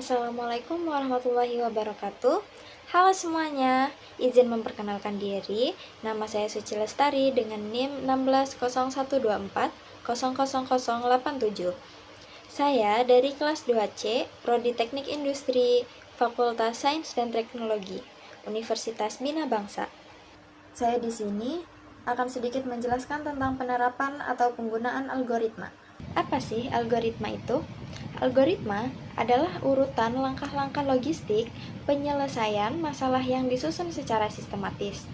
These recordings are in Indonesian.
Assalamualaikum warahmatullahi wabarakatuh. Halo semuanya, izin memperkenalkan diri. Nama saya Suci Lestari dengan NIM 160124000087. Saya dari kelas 2C, Prodi Teknik Industri, Fakultas Sains dan Teknologi, Universitas Bina Bangsa. Saya di sini akan sedikit menjelaskan tentang penerapan atau penggunaan algoritma. Apa sih algoritma itu? Algoritma adalah urutan langkah-langkah logistik penyelesaian masalah yang disusun secara sistematis.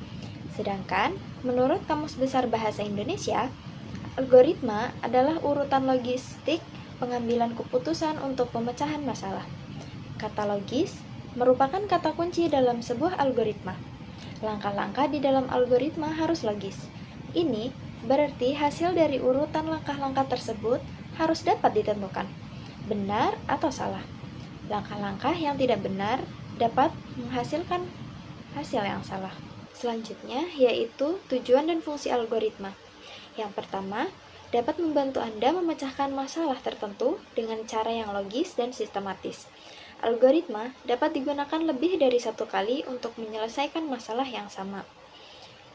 Sedangkan, menurut Kamus Besar Bahasa Indonesia, algoritma adalah urutan logistik pengambilan keputusan untuk pemecahan masalah. Kata logis merupakan kata kunci dalam sebuah algoritma. Langkah-langkah di dalam algoritma harus logis. Ini berarti hasil dari urutan langkah-langkah tersebut harus dapat ditentukan, benar atau salah. Langkah-langkah yang tidak benar dapat menghasilkan hasil yang salah. Selanjutnya yaitu tujuan dan fungsi algoritma. Yang pertama, dapat membantu Anda memecahkan masalah tertentu dengan cara yang logis dan sistematis. Algoritma dapat digunakan lebih dari satu kali untuk menyelesaikan masalah yang sama.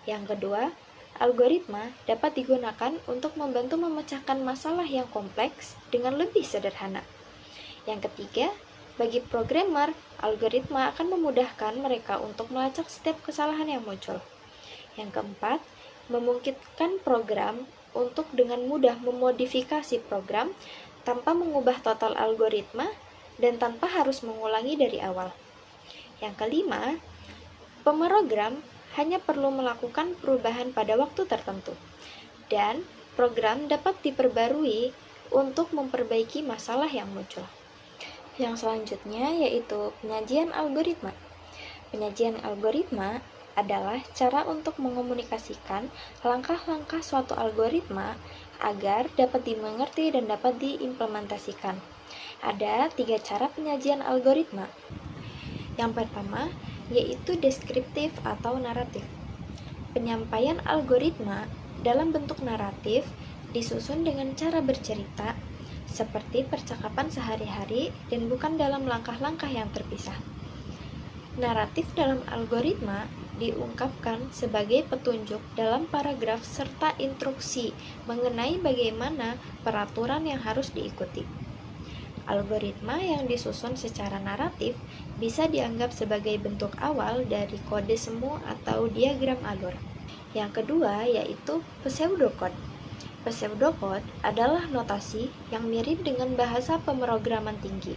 Yang kedua, algoritma dapat digunakan untuk membantu memecahkan masalah yang kompleks dengan lebih sederhana. Yang ketiga, bagi programmer, algoritma akan memudahkan mereka untuk melacak setiap kesalahan yang muncul. Yang keempat, memungkinkan program untuk dengan mudah memodifikasi program tanpa mengubah total algoritma dan tanpa harus mengulangi dari awal. Yang kelima, pemrogram hanya perlu melakukan perubahan pada waktu tertentu, dan program dapat diperbarui untuk memperbaiki masalah yang muncul. Yang selanjutnya yaitu penyajian algoritma. Penyajian algoritma adalah cara untuk mengomunikasikan langkah-langkah suatu algoritma agar dapat dimengerti dan dapat diimplementasikan. Ada 3 cara penyajian algoritma. Yang pertama, yaitu deskriptif atau naratif. Penyampaian algoritma dalam bentuk naratif disusun dengan cara bercerita seperti percakapan sehari-hari dan bukan dalam langkah-langkah yang terpisah. Naratif dalam algoritma diungkapkan sebagai petunjuk dalam paragraf serta instruksi mengenai bagaimana peraturan yang harus diikuti. Algoritma yang disusun secara naratif bisa dianggap sebagai bentuk awal dari kode semu atau diagram alur. Yang kedua yaitu pseudocode. Pseudocode adalah notasi yang mirip dengan bahasa pemrograman tinggi.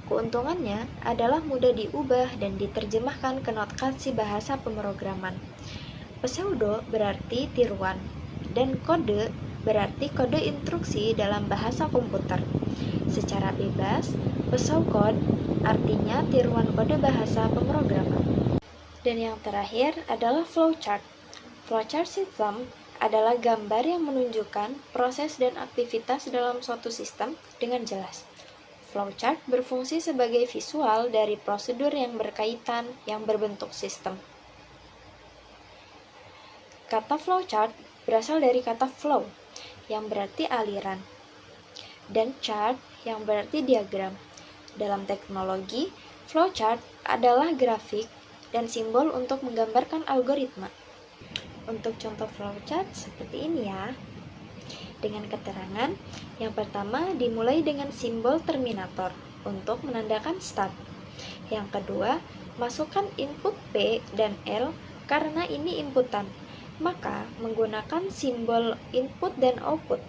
Keuntungannya adalah mudah diubah dan diterjemahkan ke notasi bahasa pemrograman. Pseudo berarti tiruan, dan kode berarti kode instruksi dalam bahasa komputer. Secara bebas, pseudocode artinya tiruan kode bahasa pemrograman. Dan yang terakhir adalah flowchart. Flowchart system adalah gambar yang menunjukkan proses dan aktivitas dalam suatu sistem dengan jelas. Flowchart berfungsi sebagai visual dari prosedur yang berkaitan yang berbentuk sistem. Kata flowchart berasal dari kata flow, yang berarti aliran, dan chart yang berarti diagram. Dalam teknologi, flowchart adalah grafik dan simbol untuk menggambarkan algoritma. Untuk contoh flowchart seperti ini ya. Dengan keterangan, yang pertama dimulai dengan simbol terminator untuk menandakan start. Yang kedua, masukkan input P dan L karena ini inputan, maka menggunakan simbol input dan output,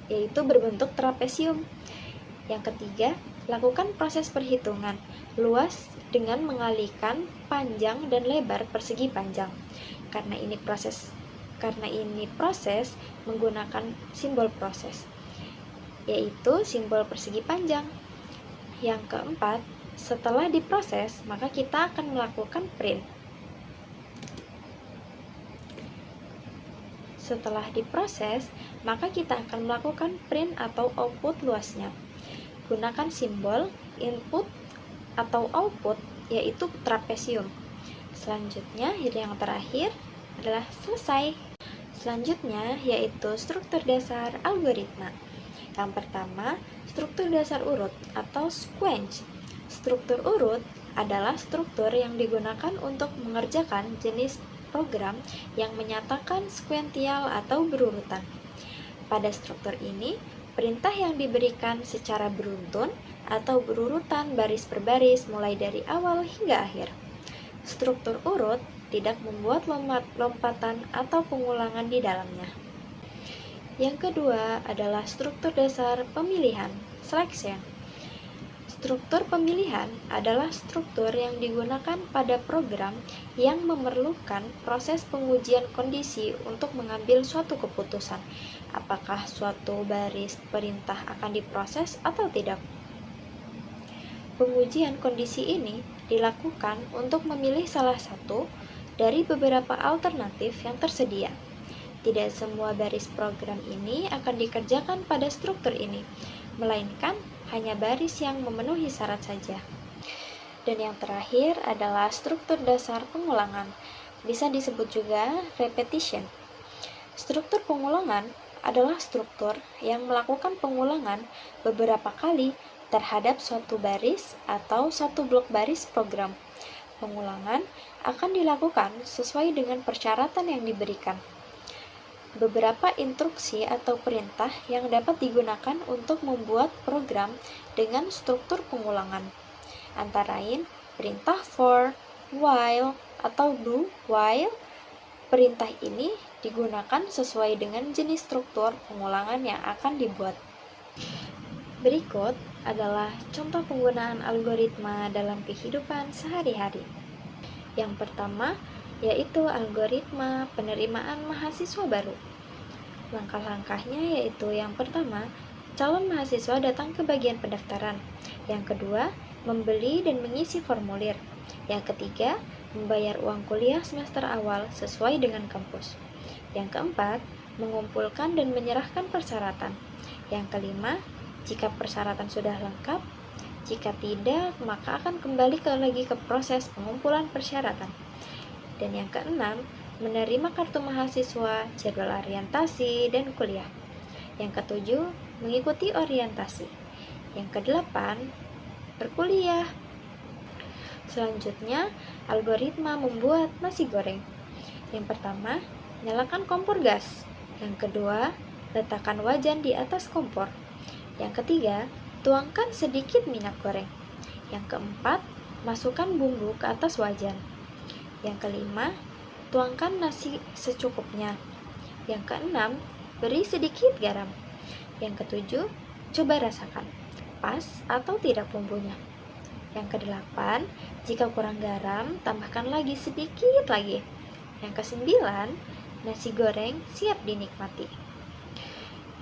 yaitu berbentuk trapesium. Yang ketiga, lakukan proses perhitungan luas dengan mengalihkan panjang dan lebar persegi panjang. Karena ini proses menggunakan simbol proses, yaitu simbol persegi panjang. Yang keempat, setelah diproses, maka kita akan melakukan print. Setelah diproses, maka kita akan melakukan print atau output luasnya. Gunakan simbol input atau output, yaitu trapesium. Selanjutnya, yang terakhir adalah selesai. Selanjutnya, yaitu struktur dasar algoritma. Yang pertama, struktur dasar urut atau sequence. Struktur urut adalah struktur yang digunakan untuk mengerjakan jenis program yang menyatakan sekuensial atau berurutan. Pada struktur ini, perintah yang diberikan secara beruntun atau berurutan baris per baris mulai dari awal hingga akhir. Struktur urut tidak membuat lompatan atau pengulangan di dalamnya. Yang kedua adalah struktur dasar pemilihan, selection. Struktur pemilihan adalah struktur yang digunakan pada program yang memerlukan proses pengujian kondisi untuk mengambil suatu keputusan, apakah suatu baris perintah akan diproses atau tidak. Pengujian kondisi ini dilakukan untuk memilih salah satu dari beberapa alternatif yang tersedia. Tidak semua baris program ini akan dikerjakan pada struktur ini, melainkan hanya baris yang memenuhi syarat saja. Dan yang terakhir adalah struktur dasar pengulangan, bisa disebut juga repetition. Struktur pengulangan adalah struktur yang melakukan pengulangan beberapa kali terhadap suatu baris atau satu blok baris program. Pengulangan akan dilakukan sesuai dengan persyaratan yang diberikan. Beberapa instruksi atau perintah yang dapat digunakan untuk membuat program dengan struktur pengulangan, antara lain perintah for, while, atau do, while. Perintah ini digunakan sesuai dengan jenis struktur pengulangan yang akan dibuat. Berikut adalah contoh penggunaan algoritma dalam kehidupan sehari-hari. Yang pertama, yaitu algoritma penerimaan mahasiswa baru. Langkah-langkahnya yaitu yang pertama, calon mahasiswa datang ke bagian pendaftaran. Yang kedua, membeli dan mengisi formulir. Yang ketiga, membayar uang kuliah semester awal sesuai dengan kampus. Yang keempat, mengumpulkan dan menyerahkan persyaratan. Yang kelima, jika persyaratan sudah lengkap, jika tidak, maka akan kembali lagi ke proses pengumpulan persyaratan. Dan yang keenam, menerima kartu mahasiswa, jadwal orientasi, dan kuliah. Yang ketujuh, mengikuti orientasi. Yang kedelapan, berkuliah. Selanjutnya, algoritma membuat nasi goreng. Yang pertama, nyalakan kompor gas. Yang kedua, letakkan wajan di atas kompor. Yang ketiga, tuangkan sedikit minyak goreng. Yang keempat, masukkan bumbu ke atas wajan. Yang kelima, tuangkan nasi secukupnya. Yang keenam, beri sedikit garam. Yang ketujuh, coba rasakan, pas atau tidak bumbunya. Yang kedelapan, jika kurang garam, tambahkan lagi sedikit lagi. Yang kesembilan, nasi goreng siap dinikmati.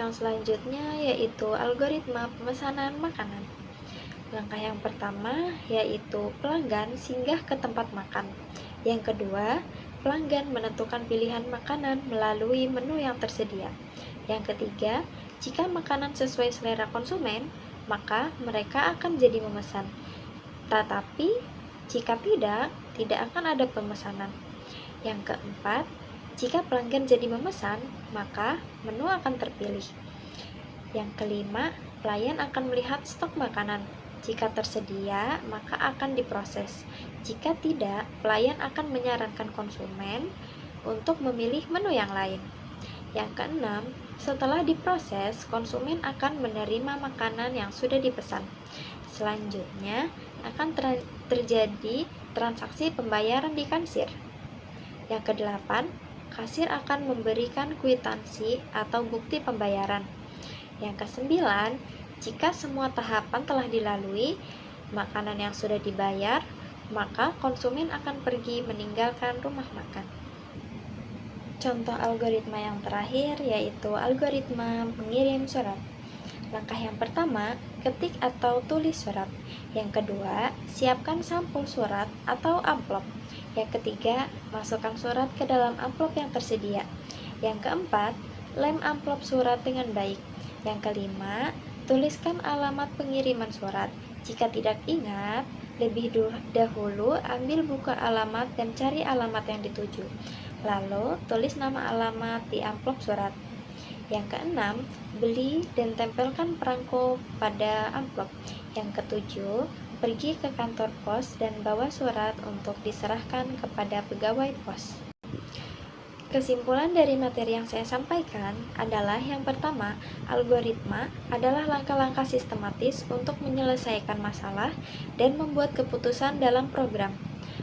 Yang selanjutnya yaitu algoritma pemesanan makanan. Langkah yang pertama yaitu pelanggan singgah ke tempat makan. Yang kedua, pelanggan menentukan pilihan makanan melalui menu yang tersedia. Yang ketiga, jika makanan sesuai selera konsumen, maka mereka akan jadi memesan. Tetapi, jika tidak akan ada pemesanan. Yang keempat, jika pelanggan jadi memesan, maka menu akan terpilih. Yang kelima, pelayan akan melihat stok makanan. Jika tersedia, maka akan diproses. Jika tidak, pelayan akan menyarankan konsumen untuk memilih menu yang lain. Yang keenam, setelah diproses, konsumen akan menerima makanan yang sudah dipesan. Selanjutnya, akan terjadi transaksi pembayaran di kasir. Yang kedelapan, kasir akan memberikan kwitansi atau bukti pembayaran. Yang kesembilan, jika semua tahapan telah dilalui, makanan yang sudah dibayar, maka konsumen akan pergi meninggalkan rumah makan. Contoh algoritma yang terakhir yaitu algoritma mengirim surat. Langkah yang pertama, ketik atau tulis surat. Yang kedua, siapkan sampul surat atau amplop. Yang ketiga, masukkan surat ke dalam amplop yang tersedia. Yang keempat, lem amplop surat dengan baik. Yang kelima, tuliskan alamat pengiriman surat. Jika tidak ingat, lebih dahulu ambil buku alamat dan cari alamat yang dituju. Lalu, tulis nama alamat di amplop surat. Yang keenam, beli dan tempelkan perangko pada amplop. Yang ketujuh, pergi ke kantor pos dan bawa surat untuk diserahkan kepada pegawai pos. Kesimpulan dari materi yang saya sampaikan adalah yang pertama, algoritma adalah langkah-langkah sistematis untuk menyelesaikan masalah dan membuat keputusan dalam program.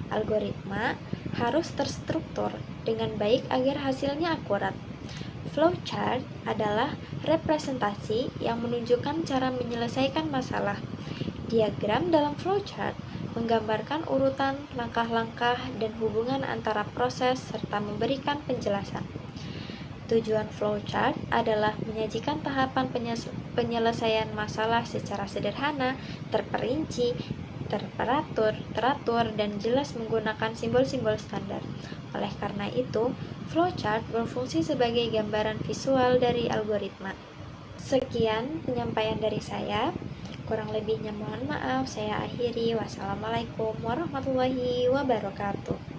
Algoritma harus terstruktur dengan baik agar hasilnya akurat. Flowchart adalah representasi yang menunjukkan cara menyelesaikan masalah. Diagram dalam flowchart menggambarkan urutan langkah-langkah dan hubungan antara proses serta memberikan penjelasan. Tujuan flowchart adalah menyajikan tahapan penyelesaian masalah secara sederhana, terperinci, teratur, dan jelas menggunakan simbol-simbol standar. Oleh karena itu, flowchart berfungsi sebagai gambaran visual dari algoritma. Sekian penyampaian dari saya. Kurang lebihnya mohon maaf, saya akhiri. Wassalamualaikum warahmatullahi wabarakatuh.